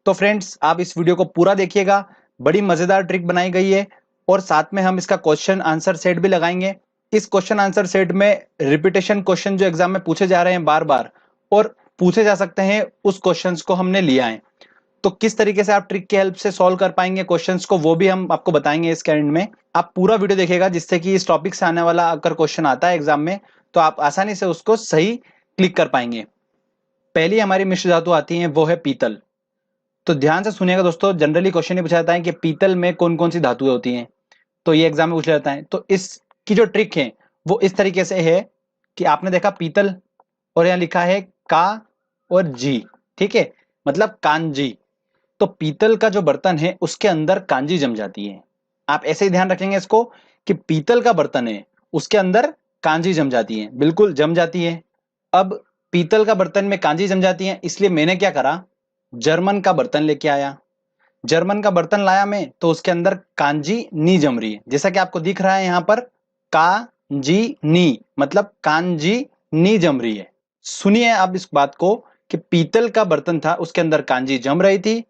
तो फ्रेंड्स आप इस वीडियो को पूरा देखिएगा, बड़ी मजेदार ट्रिक बनाई गई है और साथ में हम इसका क्वेश्चन आंसर सेट भी लगाएंगे। इस क्वेश्चन आंसर सेट में रिपीटेशन क्वेश्चन जो एग्जाम में पूछे जा रहे हैं बार बार और पूछे जा सकते हैं, उस क्वेश्चंस को हमने लिया है। तो किस तरीके से आप ट्रिक की हेल्प से सॉल्व कर पाएंगे क्वेश्चंस को, वो भी हम आपको बताएंगे इसके एंड में। आप पूरा वीडियो देखिएगा, जिससे कि इस टॉपिक से आने वाला अगर क्वेश्चन आता है एग्जाम में तो आप आसानी से उसको सही क्लिक कर पाएंगे। पहली हमारी मिश्र धातु आती है वो है पीतल। तो ध्यान से सुनिएगा दोस्तों, जनरली क्वेश्चन ये पूछा जाता है कि पीतल में कौन कौन सी धातुएं होती हैं, तो ये एग्जाम में पूछा जाता है। तो इसकी जो ट्रिक है वो इस तरीके से है कि आपने देखा पीतल और यहाँ लिखा है का और जी, ठीक है, मतलब कांजी। तो पीतल का जो बर्तन है उसके अंदर कांजी जम जाती है। आप ऐसे ही ध्यान रखेंगे इसको कि पीतल का बर्तन है उसके अंदर कांजी जम जाती है, बिल्कुल जम जाती है। अब पीतल का बर्तन में कांजी जम जाती है, इसलिए मैंने क्या करा, जर्मन का बर्तन लेके आया। जर्मन का बर्तन लाया मैं तो उसके अंदर कांजी नी जम रही है, जैसा कि आपको दिख रहा है यहाँ पर कांजी नी, मतलब कांजी नी जम रही है। सुनिए आप इस बात को कि पीतल का बर्तन था उसके अंदर कांजी जम रही थी,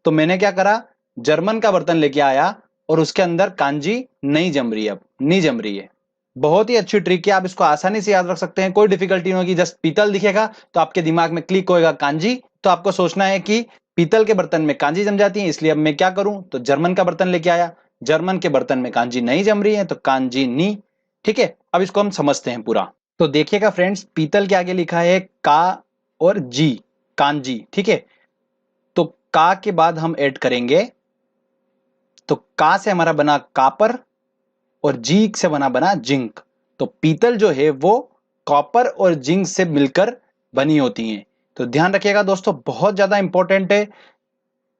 तो मैंने क्या करा, जर्मन का बर्तन लेके आया और उसके अंदर कांजी नहीं जम रही है, अब नहीं जम रही है। बहुत ही अच्छी ट्रिक है, आप इसको आसानी से याद रख सकते हैं, कोई डिफिकल्टी नहीं होगी। जस्ट पीतल दिखेगा तो आपके दिमाग में क्लिक होएगा कांजी, तो आपको सोचना है कि पीतल के बर्तन में कांजी जम जाती है, इसलिए अब मैं क्या करूं, तो जर्मन का बर्तन लेके आया। जर्मन के बर्तन में कांजी नहीं जम रही है तो कांजी नी, ठीक है। अब इसको हम समझते हैं पूरा। तो देखिएगा फ्रेंड्स, पीतल के आगे लिखा है का और जी, कांजी, ठीक है। तो का के बाद हम ऐड करेंगे, तो का से हमारा बना कापर और जी से बना जिंक। तो पीतल जो है वो कॉपर और जिंक से मिलकर बनी होती हैं। तो ध्यान रखिएगा दोस्तों, बहुत ज्यादा इंपॉर्टेंट है।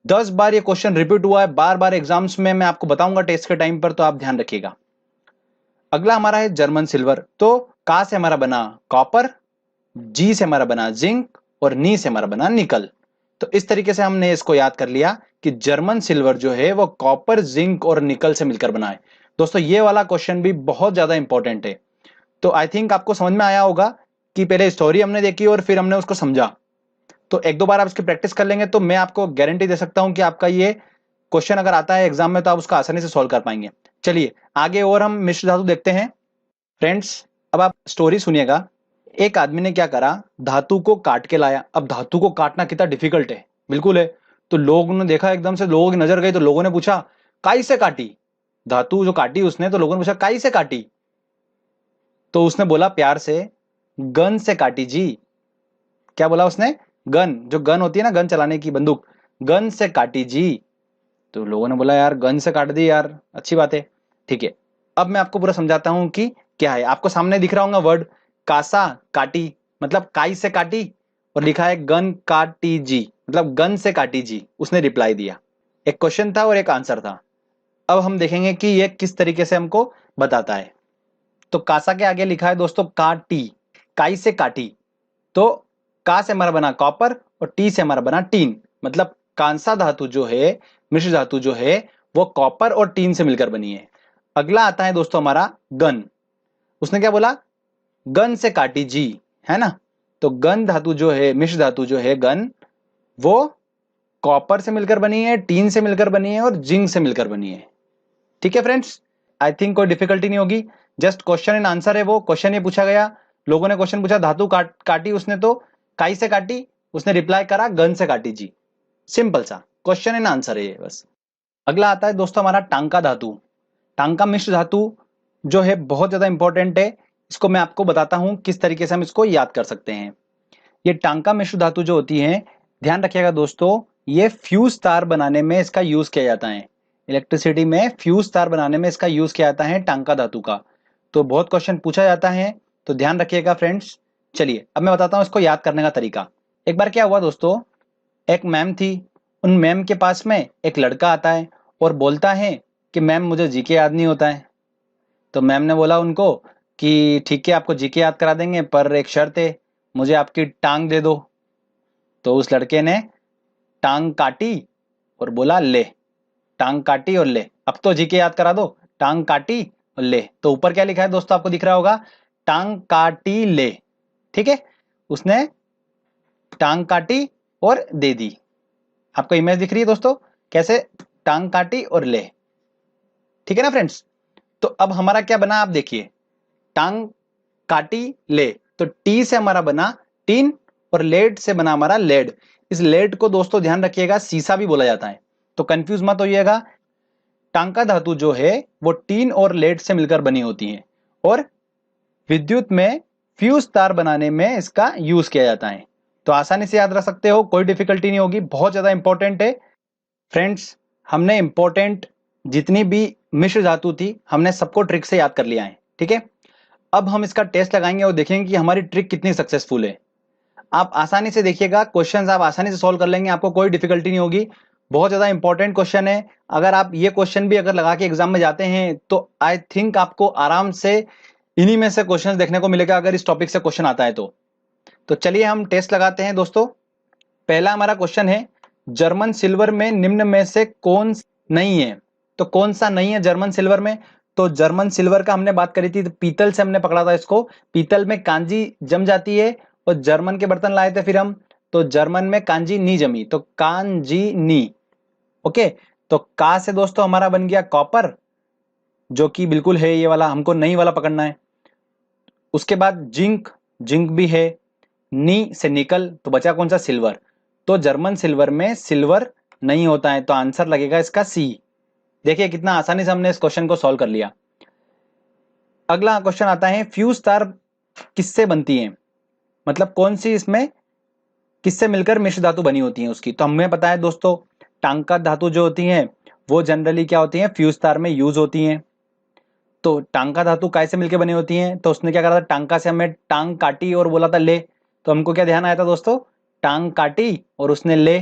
10 बार ये क्वेश्चन रिपीट हुआ है बार बार एग्जाम्स में, मैं आपको बताऊंगा टेस्ट के टाइम पर, तो आप ध्यान रखिएगा। अगला हमारा है जर्मन सिल्वर। तो का से हमारा बना कॉपर, जी से हमारा बना जिंक और नी से हमारा बना निकल। तो इस तरीके से हमने इसको याद कर लिया कि जर्मन सिल्वर जो है वो कॉपर, जिंक और निकल से मिलकर बना है। दोस्तों ये वाला क्वेश्चन भी बहुत ज्यादा इंपॉर्टेंट है। तो आई थिंक आपको समझ में आया होगा कि पहले स्टोरी हमने देखी और फिर हमने उसको समझा। तो एक दो बार आप इसकी प्रैक्टिस कर लेंगे तो मैं आपको गारंटी दे सकता हूं कि आपका ये क्वेश्चन अगर आता है एग्जाम में तो आप उसको आसानी से सॉल्व कर पाएंगे। चलिए आगे और हम मिश्र धातु देखते हैं। फ्रेंड्स अब आप स्टोरी सुनिएगा। एक आदमी ने क्या करा, धातु को काट के लाया। अब धातु को काटना कितना डिफिकल्ट है, बिल्कुल है। तो लोगों ने देखा, एकदम से लोगों की नजर गई, तो लोगों ने पूछा काई से काटी, धातु जो काटी उसने, तो लोगों ने पूछा काई से काटी। तो उसने बोला प्यार से, गन से काटी जी। क्या बोला उसने, गन, जो गन होती है ना, गन चलाने की बंदूक, गन से काटी जी। तो लोगों ने बोला यार गन से काट दी यार, अच्छी बात है, ठीक है। अब मैं आपको पूरा समझाता हूं कि क्या है। आपको सामने दिख रहा होगा वर्ड कासा काटी, मतलब काई से काटी, और लिखा है गन काटी जी, मतलब गन से काटी जी। उसने रिप्लाई दिया, एक क्वेश्चन था और एक आंसर था। अब हम देखेंगे कि ये किस तरीके से हमको बताता है। तो कासा के आगे लिखा है दोस्तों काटी, काई से काटी। तो का से हमारा बना कॉपर और टी से हमारा बना टीन, मतलब कांसा धातु जो है, मिश्र धातु जो है वो कॉपर और टीन से मिलकर बनी है। अगला आता है दोस्तों हमारा गन। उसने क्या बोला, गन से काटी जी, है ना। तो गन धातु जो है, मिश्र धातु जो है गन, वो कॉपर से मिलकर बनी है, टीन से मिलकर बनी है और जिंक से मिलकर बनी है। ठीक है फ्रेंड्स, आई थिंक कोई डिफिकल्टी नहीं होगी। जस्ट क्वेश्चन एंड आंसर है वो। क्वेश्चन ये पूछा गया, लोगों ने क्वेश्चन पूछा धातु काटी उसने, तो काई से काटी, उसने रिप्लाई करा गन से काटी जी। सिंपल सा क्वेश्चन एंड आंसर है ये बस। अगला आता है दोस्तों हमारा टांका धातु। टांका मिश्र धातु जो है बहुत ज्यादा इंपॉर्टेंट है। इसको मैं आपको बताता हूं किस तरीके से हम इसको याद कर सकते हैं। ये टांका मिश्र धातु जो होती है, ध्यान रखिएगा दोस्तों, ये फ्यूज तार बनाने में इसका यूज किया जाता है। इलेक्ट्रिसिटी में फ्यूज तार बनाने में इसका यूज किया जाता है टांका धातु का। तो बहुत क्वेश्चन पूछा जाता है, तो ध्यान रखिएगा फ्रेंड्स। चलिए अब मैं बताता हूं इसको याद करने का तरीका। एक बार क्या हुआ दोस्तों, एक मैम थी, उन मैम के पास में एक लड़का आता है और बोलता है कि मैम मुझे जीके याद नहीं होता है। तो मैम ने बोला उनको कि ठीक है आपको जीके याद करा देंगे, पर एक शर्त है, मुझे आपकी टांग दे दो। तो उस लड़के ने टांग काटी और बोला ले, टांग काटी और ले, अब तो जीके याद करा दो, टांग काटी और ले। तो ऊपर क्या लिखा है दोस्तों, आपको दिख रहा होगा, टांग काटी ले, ठीक है। उसने टांग काटी और दे दी। आपको इमेज दिख रही है दोस्तों, कैसे टांग काटी और ले, ठीक है ना फ्रेंड्स। तो अब हमारा क्या बना आप देखिए, टांग काटी ले, तो टी से हमारा बना टीन और लेड से बना हमारा लेड। इस लेड को दोस्तों ध्यान रखिएगा सीसा भी बोला जाता है, तो कंफ्यूज मत होइएगा। टांका धातु जो है वो टीन और लेड से मिलकर बनी होती है और विद्युत में फ्यूज तार बनाने में इसका यूज किया जाता है। तो आसानी से याद रख सकते हो, कोई डिफिकल्टी नहीं होगी, बहुत ज्यादा इंपॉर्टेंट है फ्रेंड्स। हमने इंपॉर्टेंट जितनी भी मिश्र धातु थी हमने सबको ट्रिक से याद कर लिया है, ठीक है। अब हम इसका टेस्ट लगाएंगे और देखेंगे कि हमारी ट्रिक कितनी सक्सेसफुल है। आप आसानी से देखिएगा, क्वेश्चंस आप आसानी से सॉल्व कर लेंगे, आपको कोई डिफिकल्टी नहीं होगी। बहुत ज्यादा इंपॉर्टेंट क्वेश्चन है, अगर आप ये क्वेश्चन भी अगर लगा के एग्जाम में जाते हैं तो आई थिंक आपको आराम से इन्हीं में से क्वेश्चंस देखने को मिलेगा अगर इस टॉपिक से क्वेश्चन आता है तो चलिए हम टेस्ट लगाते हैं दोस्तों। पहला हमारा क्वेश्चन है, जर्मन सिल्वर में निम्न में से कौन नहीं है। तो कौन सा नहीं है जर्मन सिल्वर में, तो जर्मन सिल्वर का हमने बात करी थी, तो पीतल से हमने पकड़ा था इसको। पीतल में कांजी जम जाती है और जर्मन के बर्तन लाए थे फिर हम, तो जर्मन में कांजी नी जमी, तो कांजी नी। ओके, तो का से दोस्तों हमारा बन गया कॉपर, जो कि बिल्कुल है ये वाला, हमको नहीं वाला पकड़ना है। उसके बाद जिंक, जिंक भी है। नी से निकल, तो बचा कौन सा, सिल्वर। तो जर्मन सिल्वर में सिल्वर नहीं होता है, तो आंसर लगेगा इसका सी। देखिए कितना आसानी से हमने इस क्वेश्चन को सॉल्व कर लिया। अगला क्वेश्चन आता है, फ्यूज तार किससे बनती है, मतलब कौन सी इसमें किससे मिलकर मिश्र धातु बनी होती है उसकी। तो हमें पता है दोस्तों, टांका धातु जो होती है वो जनरली क्या होती है, फ्यूज तार में यूज होती है। तो टांका धातु कैसे मिलकर बनी होती है, तो उसने क्या करा था, टांका से हमें टांग काटी और बोला था ले, तो हमको क्या ध्यान आया था दोस्तों, टांग काटी और उसने ले,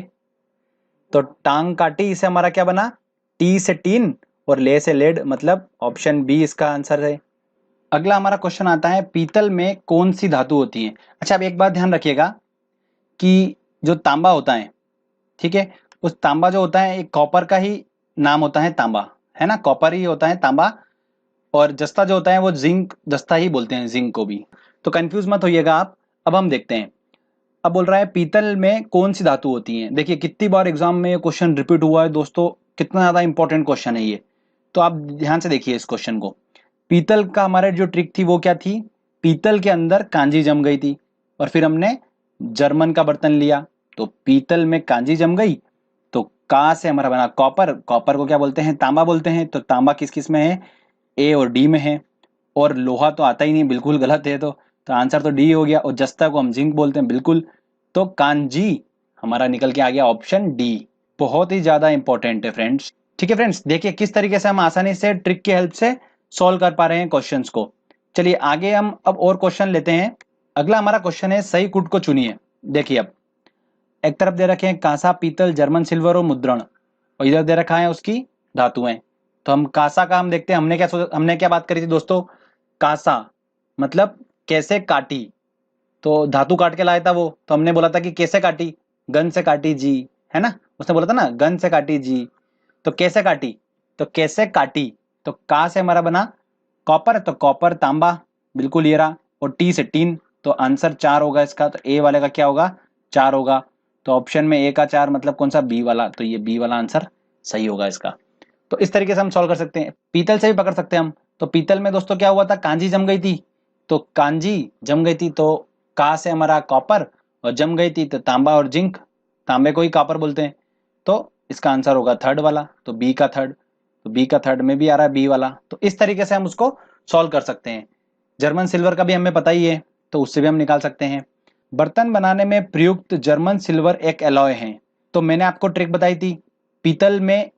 तो टांग काटी से हमारा क्या बना, टी से टीन और ले से लेड, मतलब ऑप्शन बी इसका आंसर है। अगला हमारा क्वेश्चन आता है, पीतल में कौन सी धातु होती है। अच्छा, अब एक बात ध्यान रखिएगा कि जो तांबा होता है, ठीक है, उस तांबा जो होता है एक कॉपर का ही नाम होता है तांबा, है ना, कॉपर ही होता है तांबा। और जस्ता जो होता है वो जिंक जस्ता ही बोलते हैं, जिंक को भी, तो कंफ्यूज मत होइएगा आप। अब हम देखते हैं, अब बोल रहा है पीतल में कौन सी धातु होती है। देखिए कितनी बार एग्जाम में ये क्वेश्चन रिपीट हुआ है दोस्तों, कितना ज्यादा इंपॉर्टेंट क्वेश्चन है ये। तो आप ध्यान से देखिए इस क्वेश्चन को। पीतल का हमारे जो ट्रिक थी वो क्या थी, पीतल के अंदर कांजी जम गई थी और फिर हमने जर्मन का बर्तन लिया, तो पीतल में कांजी जम गई, तो का से हमारा बना कॉपर। कॉपर को क्या बोलते हैं, तांबा बोलते हैं। तो तांबा किस किस में है, ए और डी में है। और लोहा तो आता ही नहीं, बिल्कुल गलत है। तो आंसर तो डी हो गया। और जस्ता को हम जिंक बोलते हैं, बिल्कुल। तो कांजी हमारा निकल के आ गया ऑप्शन डी। बहुत ही ज्यादा इंपॉर्टेंट है फ्रेंड्स। ठीक है फ्रेंड्स, देखिए किस तरीके से हम आसानी से ट्रिक की हेल्प से सॉल्व कर पा रहे हैं क्वेश्चंस को। चलिए आगे हम अब और क्वेश्चन लेते हैं। अगला हमारा क्वेश्चन है, सही कुट को चुनिए। देखिए अब एक तरफ दे रखे हैं कांसा, पीतल, जर्मन सिल्वर और मुद्रण, और इधर दे रखा है उसकी धातुएं। तो हम कांसा का हम देखते हैं, हमने क्या बात करी थी दोस्तों, कांसा मतलब कैसे काटी, तो धातु काट के लाया था वो, तो हमने बोला था कि कैसे काटी, गन से काटी जी, है ना, उसने बोला था ना गन से काटी जी। तो कैसे काटी, तो कैसे काटी, तो का से हमारा बना कॉपर, तो कॉपर तांबा, बिल्कुल ये रहा। और टी से टीन, तो आंसर 4 होगा इसका। तो ए वाले का क्या होगा, 4 होगा। तो ऑप्शन में ए का 4 मतलब कौन सा, बी वाला, तो ये बी वाला आंसर सही होगा इसका। तो इस तरीके से हम सॉल्व कर सकते हैं। पीतल से भी पकड़ सकते हैं हम। तो पीतल में दोस्तों क्या हुआ था, कांजी जम गई थी, तो कांजी जम गई थी, तो का से हमारा कॉपर, और जम गई थी तो तांबा और जिंक, तांबे को ही कॉपर बोलते हैं। तो इसका आंसर होगा थर्ड वाला, तो बी का थर्ड। तो बी का थर्ड में भी आ रहा है बी वाला। तो इस तरीके से हम उसको सॉल्व कर सकते हैं। जर्मन सिल्वर का भी हमें पता ही है, तो उससे भी हम निकाल सकते हैं। बर्तन बनाने में प्रयुक्त जर्मन सिल्वर एक एलॉय है। तो मैंने आपको ट्रिक बताई थी, पीतल में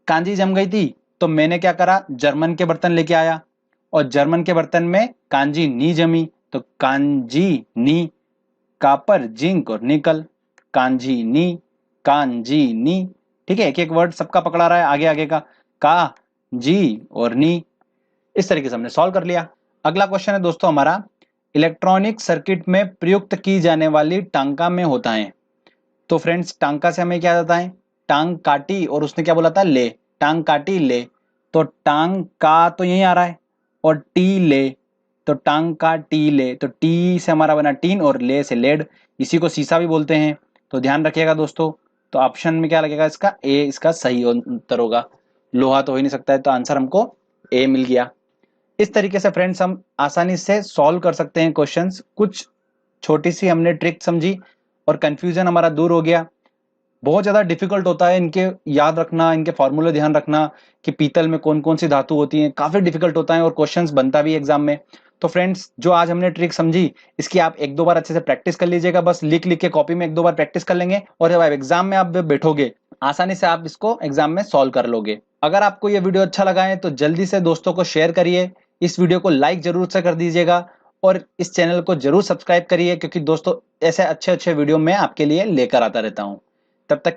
कांजी जम गई थी, तो मैंने क्या करा, जर्मन के बर्तन लेके आया, और जर्मन के बर्तन में कांजी नी जमी, तो कांजी नी, कापर, जिंक और निकल, कांजी नी। ठीक है, एक एक वर्ड सबका पकड़ा रहा है आगे आगे का जी और नी। इस तरीके से हमने सॉल्व कर लिया। अगला क्वेश्चन है दोस्तों हमारा, इलेक्ट्रॉनिक सर्किट में प्रयुक्त की जाने वाली टांका में होता है। तो फ्रेंड्स टांका से हमें क्या आता है, टांग काटी और उसने क्या बोला था, ले, टांग काटी ले। तो टांग का तो यही आ रहा है, और टी ले, तो टांग का टी ले, तो टी से हमारा बना टीन और ले से लेड, इसी को सीसा भी बोलते हैं। तो ध्यान रखिएगा दोस्तों। तो ऑप्शन में क्या लगेगा इसका? ए इसका सही उत्तर होगा। लोहा तो हो ही नहीं सकता है, तो आंसर हमको ए मिल गया। इस तरीके से फ्रेंड्स हम आसानी से सॉल्व कर सकते हैं क्वेश्चंस। कुछ छोटी सी हमने ट्रिक समझी और कंफ्यूजन हमारा दूर हो गया। बहुत ज्यादा डिफिकल्ट होता है इनके याद रखना, इनके फॉर्मूले ध्यान रखना कि पीतल में कौन कौन सी धातु होती है, काफी डिफिकल्ट होता है और क्वेश्चंस बनता भी एग्जाम में। तो फ्रेंड्स जो आज हमने ट्रिक समझी, इसकी आप एक दो बार अच्छे से प्रैक्टिस कर लीजिएगा। बस लिख लिख के कॉपी में एक दो बार प्रैक्टिस कर लेंगे और जब आप एग्जाम में आप बैठोगे आसानी से आप इसको एग्जाम में सॉल्व कर लोगे। अगर आपको ये वीडियो अच्छा लगा है तो जल्दी से दोस्तों को शेयर करिए, इस वीडियो को लाइक जरूर से कर दीजिएगा और इस चैनल को जरूर सब्सक्राइब करिए, क्योंकि दोस्तों ऐसे अच्छे अच्छे वीडियो मैं आपके लिए लेकर आता रहता हूं। तब तक